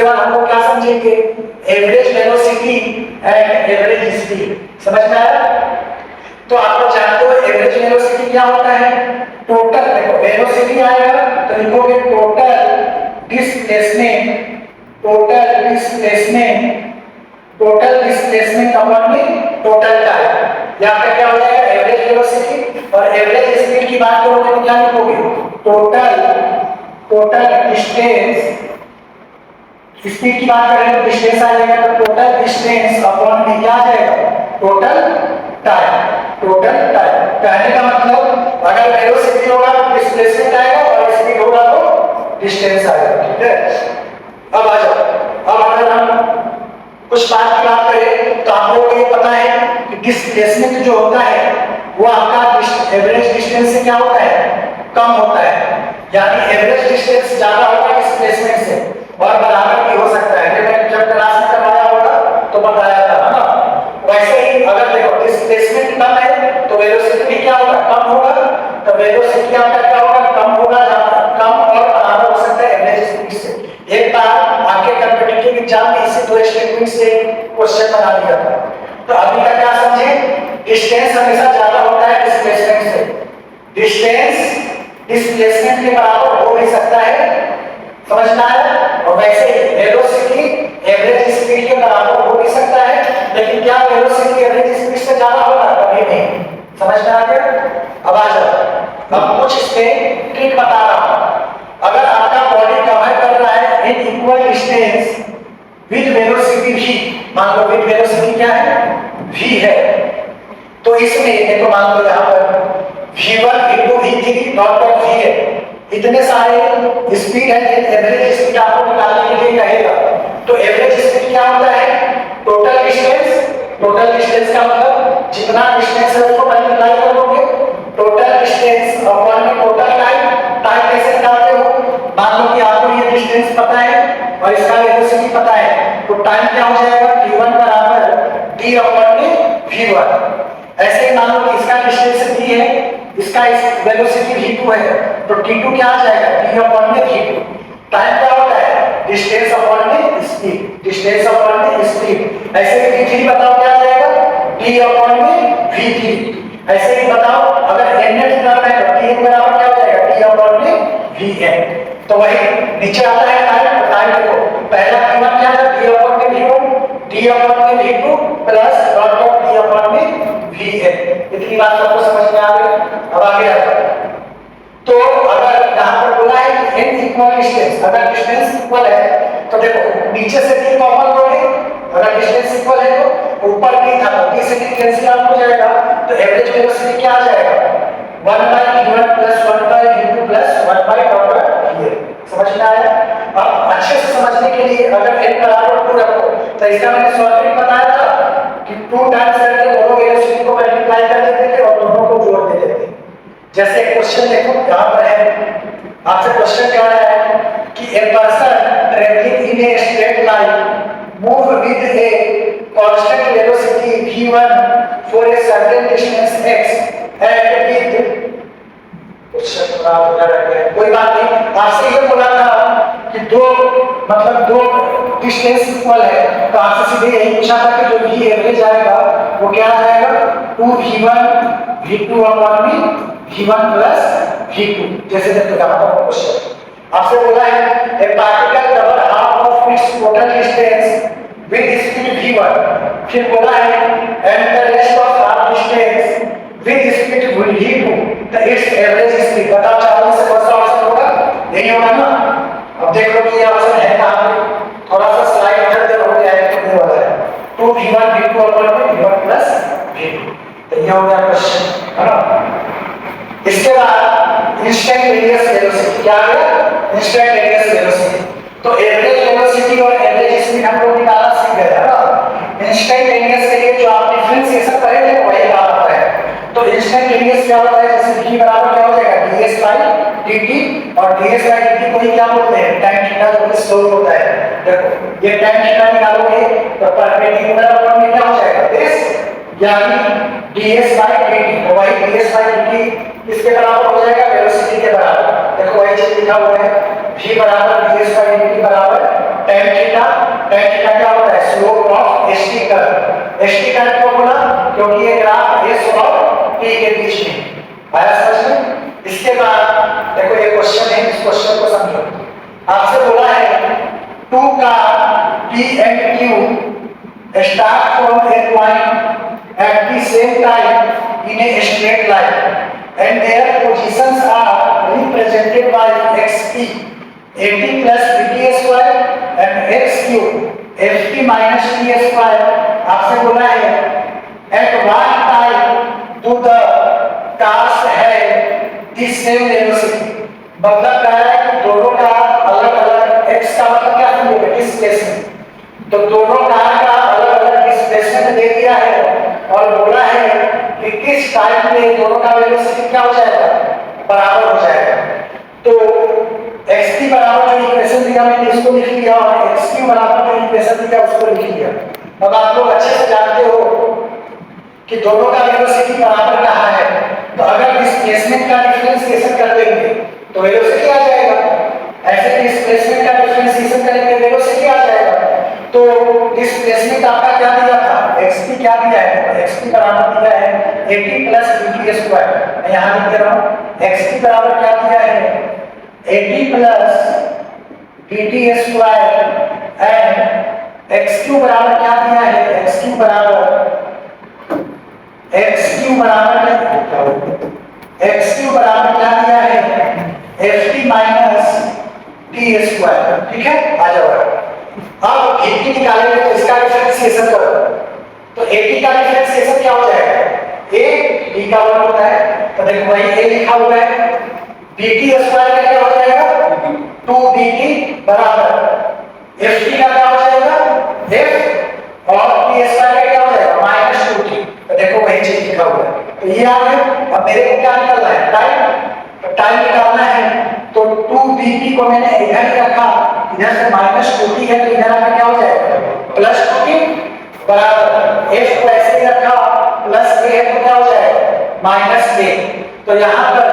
इसके बाद हम लोग क्या समझेंगे, average velocity and average speed. समझ में आया? तो आप लोग जानते हो एवरेज वेलोसिटी क्या होता है, टोटल, देखो वेलोसिटी आएगा तो लिखोगे total displacement, total displacement, total displacement upon में टोटल टाइम। यहाँ पे क्या हो जाएगा एवरेज वेलोसिटी, और एवरेज स्पीड की बात करोगे तो क्या लिखोगे, टोटल, टोटल डिस्टेंस, स्पीड की बात करें तो डिस्टेंस आ जाएगा, तो टोटल डिस्टेंस अपॉन में क्या आ जाएगा, टोटल टाइम, टोटल टाइम। कहने का मतलब अगर वेलोसिटी होगा तो डिस्प्लेसमेंट आएगा, और स्पीड होगा तो डिस्टेंस आएगा। ठीक है, अब आ जाओ, अब अगर हम कुछ बात की बात करें तो आप लोगों को ये पता है कि डिस्प्लेसमेंट जो होता है वो आपका एवरेज डिस्टेंस से क्या होता है, कम होता है। यानी एवरेज डिस्टेंस ज्यादा होगा डिस्प्लेसमेंट से, और बराबर भी हो सकता है। मैंने जब क्लास में करवाया होगा तो बताया था ना। वैसे ही अगर देखो डिस्प्लेसमेंट कम है तो वेलोसिटी क्या होगा, कम होगा। तो वेलोसिटी आपका क्या होगा, कम होगा, कम और बराबर हो सकता है एवरेज स्पीड से। एक बार आपके कॉम्पिटिटिव एग्जाम में इसी दो स्टेटमेंट से क्वेश्चन बना दिया था। तो अभी तक क्या समझे, डिस्टेंस हमेशा ज्यादा होता है डिस्प्लेसमेंट से, डिस्टेंस डिस्प्लेसमेंट के बराबर हो नहीं सकता है। समझना है? और वैसे ही वेलोसिटी एवरेज स्पीड के बराबर हो नहीं सकता है, लेकिन क्या वेलोसिटी एवरेज स्पीड से ज्यादा होगा, कभी नहीं। समझ में आ गया? अब आ जाओ, अब कुछ इसमें ट्रिक बता रहा हूं। अगर आपका बॉडी कवर कर रहा है in equal distance with velocity v, मान लो विद वेलोसिटी क्या है, v है, तो इसमें देखो मान लो यहां पर v1 v2 v3 dot dot v है, इतने सारे स्पीड है, एवरेज स्पीड आपको निकालने के लिए कहेगा। तो एवरेज स्पीड क्या होता है, टोटल डिस्टेंस, टोटल डिस्टेंस का मतलब जितना डिस्टेंस है उसको मल्टीप्लाई करोगे, टोटल डिस्टेंस अपॉन में टोटल टाइम। टाइम कैसे निकालते हो, मान लो कि आपको ये डिस्टेंस पता है और इसका वेलोसिटी पता है, तो टाइम क्या हो जाएगा, t1 बराबर d अपॉन में v1। ऐसे ही मान लो कि इसका डिस्टेंस d है, इसका वेलोसिटी v2 है, तो t2 क्या आ जाएगा, d अपॉन में v2। टाइम क्या होता है, डिस्टेंस अपॉन में स्पीड, डिस्टेंस अपॉन में स्पीड। ऐसे ही v3 बताओ क्या आ जाएगा, d अपॉन में v3। ऐसे ही बताओ अगर nth टर्म है तो t बराबर क्या हो जाएगा, d अपॉन में vn। तो वही नीचे आता है टाइम, तो टाइम देखो पहला q1 क्या था, d अपॉन में v1, d अपॉन में v2 plus dot dot d upon में vn। इतनी बात आपको समझ में आ गई? अब आगे आ जाओ। तो अगर यहां पर बोला है कि n इक्वल डिस्टेंस, अगर डिस्टेंस इक्वल है तो देखो नीचे से d कॉमन लोगे, अगर डिस्टेंस इक्वल है तो ऊपर d था तो d से d कैंसिल आउट हो जाएगा, तो एवरेज वेलोसिटी क्या आ जाएगा, 1/v1 + 1/v2 + 1/vn। समझ में आया? अब अच्छे से समझने के लिए अगर n बराबर 2 रखो तो इसका मैंने शॉर्टकट बताया था कि 2 टाइम्स करके दोनों वेलोसिटी को मल्टीप्लाई कर देते थे और दोनों को जोड़ देते थे। जैसे क्वेश्चन देखो यहां पर है, आपसे क्वेश्चन क्या है कि a person travelling in a straight line move with a constant velocity v1 for a certain distance x and with question खराब हो गया, कोई बात नहीं। आपसे ये बोला था कि दो डिस्टेंस इक्वल है, तो आपसे सीधे यही पूछा था कि जो v एवरेज आएगा वो क्या आ जाएगा, 2v1 v2 upon v1 plus v2। जैसे देखो यहाँ पर क्वेश्चन आपसे बोला है ए particle cover half of its total distance with speed v1, फिर बोला है and the rest of half distance with speed v2, तो इट्स एवरेज स्पीड। बताओ चारों से कौन सा ऑप्शन होगा, यही होगा ना। अब देख लो कि ये ऑप्शन है कहां पे, थोड़ा सा स्लाइड इधर उधर हो गया है, कितने वाला है 2v1 v2 upon v1 plus v2। तो ये हो गया क्वेश्चन, है ना। इसके बाद इंस्टेंटेनियस वेलोसिटी क्या है, इंस्टेंटेनियस वेलोसिटी। तो एवरेज वेलोसिटी और एवरेज स्पीड हम लोग निकालना सीख गए, है ना। इंस्टेंटेनियस के लिए जो आप डिफरेंशिएशन करे थे वही बात आता है। तो इंस्टेंटेनियस क्या होता है, जैसे v बराबर क्या हो जाएगा, ds/dt, और ds/dt को ही क्या बोलते हैं, tan थीटा, जो कि स्लोप होता है। देखो ये tan थीटा निकालोगे तो परपेंडिकुलर अपॉन में क्या हो जाएगा, बेस, यानी ds/dt। तो वही ds/dt किसके बराबर हो जाएगा, वेलोसिटी के बराबर। देखो वही चीज लिखा हुआ है, v बराबर ds/dt बराबर tan थीटा क्या होता है slope of ST curve. ST curve क्यों बोला क्योंकि ये ग्राफ एस और टी के बीच में आया समझ में। इसके बाद देखो ये क्वेश्चन है, इस क्वेश्चन को समझो। आपसे बोला है 2 का p and q start from a point at the same time in a straight line and their positions are represented by xp at plus bt square and xq ft minus t square। आपसे बोला है at one time do the cars have the same velocity। मतलब कह रहा है कि दोनों का अलग अलग x का मतलब क्या समझोगे डिस्प्लेसमेंट, तो दोनों कार का अलग अलग डिस्प्लेसमेंट दे दिया है और बोला है कि किस टाइम पे दोनों का वेलोसिटी क्या हो जाएगा बराबर हो जाएगा। तो xt बराबर जो इक्वेशन दिया मैंने इसको लिख लिया और xq बराबर जो इक्वेशन दिया उसको लिख लिया। अब आप लोग अच्छे से जानते हो कि दोनों का वेलोसिटी बराबर कहाँ है, तो अगर डिस्प्लेसमेंट का डिफरेंशिएशन कर देंगे तो वेलोसिटी आ जाएगा, ऐसे डिस्प्लेसमेंट का डिफरेंशिएशन करेंगे वेलोसिटी आ जाएगा। तो डिस्प्लेसमेंट आपका क्या दिया था xp क्या दिया है, xp बराबर दिया है 80 प्लस bt स्क्वायर। मैं यहां लिख दे रहा हूं xp बराबर क्या दिया है 80 plus bt square and xq बराबर क्या दिया है xq बराबर क्या दिया है ft माइनस टी स्क्वायर। ठीक है आ जाओ। अब 80 निकालेंगे तो इसका डिफरेंशिएशन करो तो 80 का डिफरेंशिएशन क्या हो जाएगा a b का वर्ग होता है, तो देखो वही a लिखा हुआ है bt स्क्वायर का क्या हो जाएगा 2bt बराबर ft का क्या हो जाएगा f और t स्क्वायर का क्या हो जाएगा माइनस 2t। तो देखो वही चीज लिखा हुआ है। तो ये आ गया। अब मेरे को क्या निकालना है टाइम, तो टाइम निकालना है तो 2bt को मैंने इधर ही रखा, इधर से माइनस 2t है तो इधर आकर क्या हो जाएगा प्लस 2t बराबर f को ऐसे ही रखा प्लस a है तो क्या हो जाएगा माइनस a। तो यहाँ पर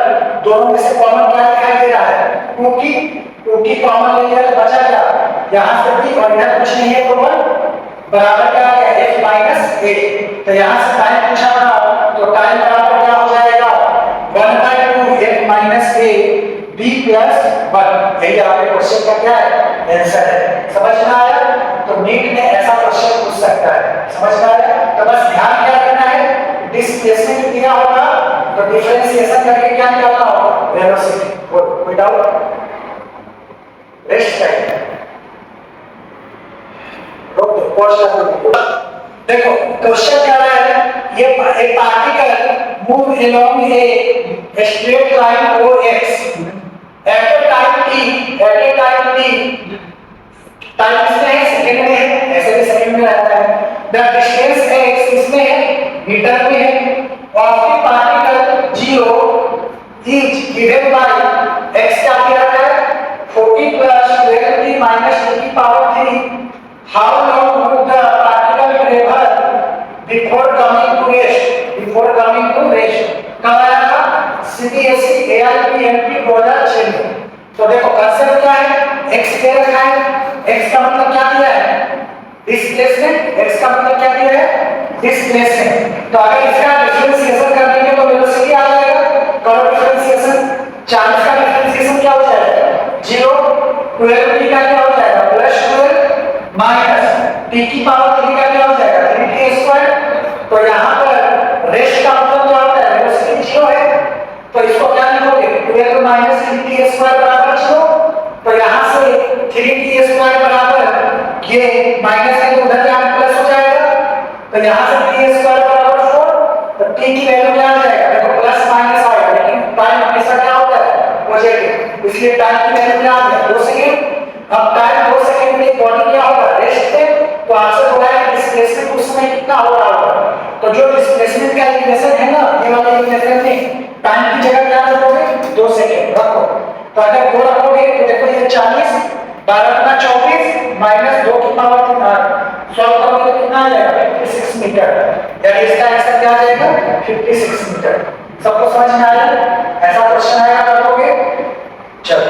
दोनों में से कॉमन क्या दिखाई दे रहा है 2t कॉमन ले लिया तो बचा क्या यहाँ से b और इधर कुछ नहीं है तो 1 बराबर क्या आ गया f माइनस a। तो यहाँ से टाइम पूछा था तो टाइम बराबर क्या हो जाएगा 1/2 f minus a b plus 1। यही आपके क्वेश्चन का क्या है आंसर है। समझ में आया? तो नीट में ऐसा क्वेश्चन पूछ सकता है। समझ में आया? तो बस ध्यान क्या रखना है डिस्प्लेसमेंट दिया होगा तो डिफरेंशिएशन करके क्या निकालना होगा वेलोसिटी। कोई डाउट? रेस्ट करें देखो क्वेश्चन क्या रहा है ये एक particle move along a straight line OX at a time t time इसमें है सेकंड में है, ऐसे भी सेकंड में रहता है। द डिस्टेंस x इसमें है मीटर में है of the particle 0 is given by x क्या दिया है 40 प्लस 12t माइनस 2 की power 3। How long would the particle travel before coming to rest. कब आया था CBSE AIP MP 2006 में। तो देखो कंसेप्ट क्या है x दे रखा है, x का मतलब क्या दिया है डिस्प्लेसमेंट, x का मतलब क्या दिया है डिस्प्लेसमेंट। तो अगर इसका डिफरेंशिएशन कर देंगे तो वेलोसिटी आ जाएगा। करो डिफरेंशिएशन 40 का डिफरेंशिएशन क्या हो जाएगा 0 12t का क्या हो जाएगा प्लस 12 माइनस t की पावर 3 का क्या हो जाएगा 3t स्क्वायर। तो यहाँ पर रेस्ट का मतलब क्या होता है वेलोसिटी 0 है तो इसको क्या लिखोगे 12 माइनस 3t स्क्वायर बराबर 0। तो यहाँ से 3t स्क्वायर बराबर ये माइनस है तो उधर जाकर प्लस हो जाएगा। तो यहाँ से t स्क्वायर बराबर 4 तो t की वैल्यू क्या आ जाएगा देखो प्लस माइनस आएगा लेकिन टाइम हमेशा क्या होता है पॉजिटिव, इसलिए टाइम की वैल्यू क्या आ गया 2 सेकंड। अब टाइम 2 सेकंड में बॉडी क्या होगा रेस्ट पे, तो आपसे बोला है डिस्प्लेसमेंट उस समय कितना हो रहा होगा। तो जो डिस्प्लेसमेंट का इक्वेशन है ना ये वाला इक्वेशन में टाइम की जगह क्या रखोगे 2 सेकंड रखो। तो अगर 2 रखोगे तो देखो ये 40 12 24 माइनस 2 की पावर 3 सॉल्व करोगे तो कितना आ जाएगा 56 मीटर। यानी इसका आंसर क्या आ जाएगा 56 मीटर। सबको समझ में आया? ऐसा क्वेश्चन आएगा कर दोगे चलो।